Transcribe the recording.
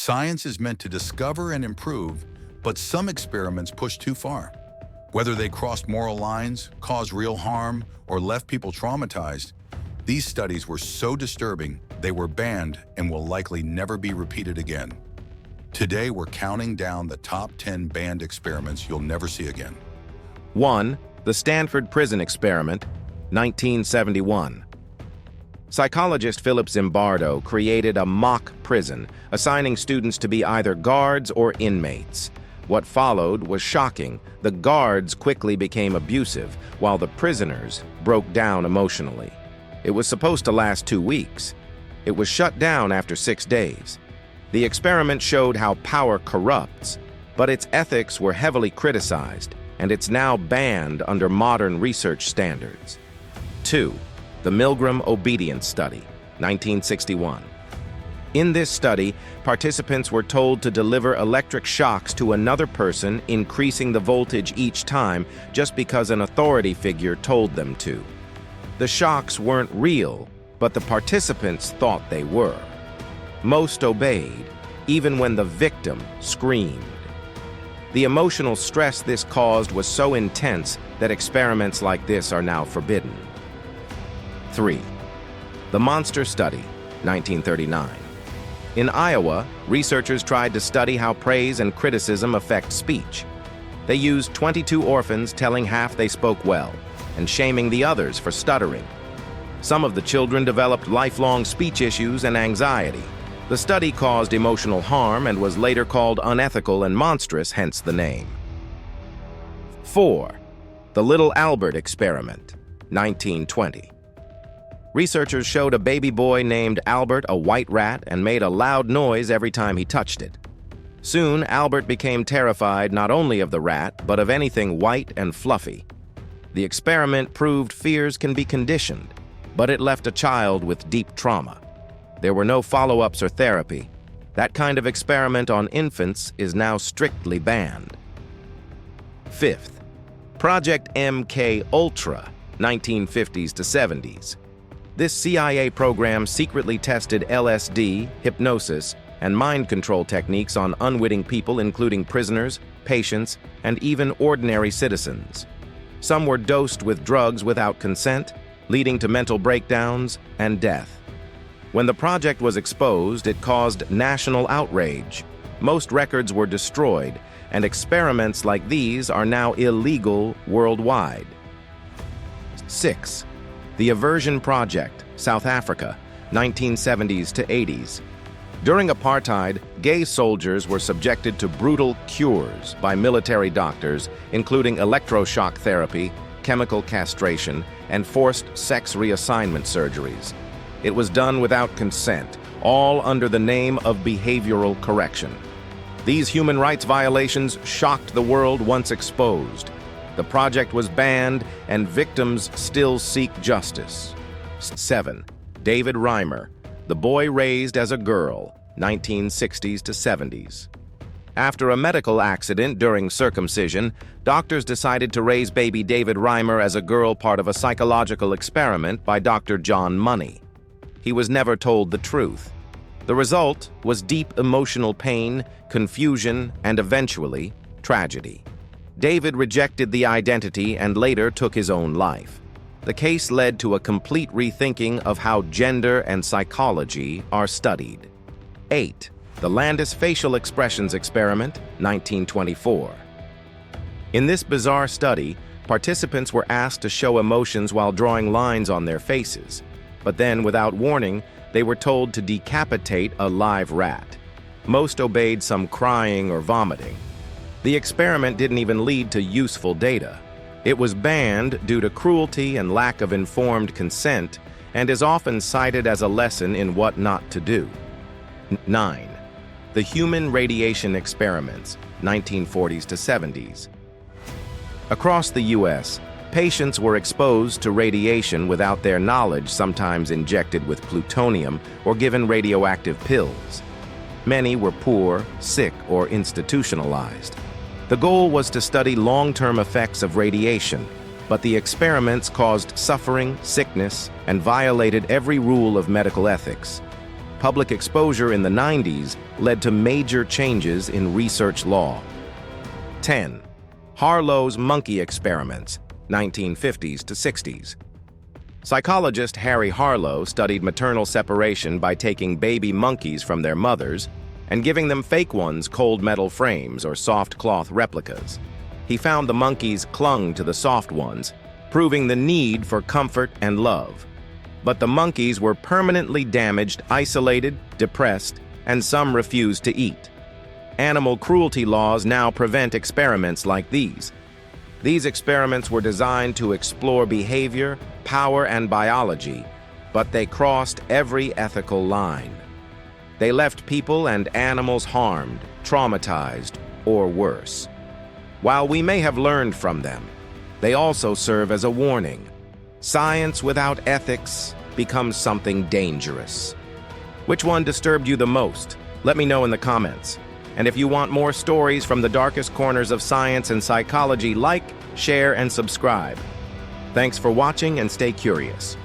Science is meant to discover and improve, but some experiments push too far. Whether they crossed moral lines, caused real harm, or left people traumatized, these studies were so disturbing they were banned and will likely never be repeated again. Today, we're counting down the top 10 banned experiments you'll never see again. 1. The Stanford Prison Experiment, 1971. Psychologist Philip Zimbardo created a mock prison, assigning students to be either guards or inmates. What followed was shocking. The guards quickly became abusive, while the prisoners broke down emotionally. It was supposed to last 2 weeks. It was shut down after 6 days. The experiment showed how power corrupts, but its ethics were heavily criticized, and it's now banned under modern research standards. 2. The Milgram Obedience Study, 1961. In this study, participants were told to deliver electric shocks to another person, increasing the voltage each time just because an authority figure told them to. The shocks weren't real, but the participants thought they were. Most obeyed, even when the victim screamed. The emotional stress this caused was so intense that experiments like this are now forbidden. 3. The Monster Study, 1939. In Iowa, researchers tried to study how praise and criticism affect speech. They used 22 orphans telling half they spoke well, and shaming the others for stuttering. Some of the children developed lifelong speech issues and anxiety. The study caused emotional harm and was later called unethical and monstrous, hence the name. 4. The Little Albert Experiment, 1920. Researchers showed a baby boy named Albert a white rat and made a loud noise every time he touched it. Soon, Albert became terrified not only of the rat, but of anything white and fluffy. The experiment proved fears can be conditioned, but it left a child with deep trauma. There were no follow-ups or therapy. That kind of experiment on infants is now strictly banned. 5th, Project MK Ultra, 1950s to 70s. This CIA program secretly tested LSD, hypnosis, and mind control techniques on unwitting people, including prisoners, patients, and even ordinary citizens. Some were dosed with drugs without consent, leading to mental breakdowns and death. When the project was exposed, it caused national outrage. Most records were destroyed, and experiments like these are now illegal worldwide. 6. The Aversion Project, South Africa, 1970s to 80s. During apartheid, gay soldiers were subjected to brutal cures by military doctors, including electroshock therapy, chemical castration, and forced sex reassignment surgeries. It was done without consent, all under the name of behavioral correction. These human rights violations shocked the world once exposed. The project was banned, and victims still seek justice. 7. David Reimer, The Boy Raised as a Girl, 1960s to 70s. After a medical accident during circumcision, doctors decided to raise baby David Reimer as a girl, part of a psychological experiment by Dr. John Money. He was never told the truth. The result was deep emotional pain, confusion, and eventually, tragedy. David rejected the identity and later took his own life. The case led to a complete rethinking of how gender and psychology are studied. 8. The Landis Facial Expressions Experiment, 1924. In this bizarre study, participants were asked to show emotions while drawing lines on their faces. But then, without warning, they were told to decapitate a live rat. Most obeyed, some crying or vomiting. The experiment didn't even lead to useful data. It was banned due to cruelty and lack of informed consent, and is often cited as a lesson in what not to do. 9. The Human Radiation Experiments, 1940s to 70s. Across the U.S., patients were exposed to radiation without their knowledge, sometimes injected with plutonium or given radioactive pills. Many were poor, sick, or institutionalized. The goal was to study long-term effects of radiation, but the experiments caused suffering, sickness, and violated every rule of medical ethics. public exposure in the 90s led to major changes in research law. 10. Harlow's monkey experiments, 1950s to 60s. Psychologist Harry Harlow studied maternal separation by taking baby monkeys from their mothers and giving them fake ones cold metal frames or soft cloth replicas. He found the monkeys clung to the soft ones, proving the need for comfort and love. But the monkeys were permanently damaged, isolated, depressed, and some refused to eat. Animal cruelty laws now prevent experiments like these. These experiments were designed to explore behavior, power, and biology, but they crossed every ethical line. They left people and animals harmed, traumatized, or worse. While we may have learned from them, they also serve as a warning. Science without ethics becomes something dangerous. Which one disturbed you the most? Let me know in the comments. And if you want more stories from the darkest corners of science and psychology, like, share, and subscribe. Thanks for watching and stay curious.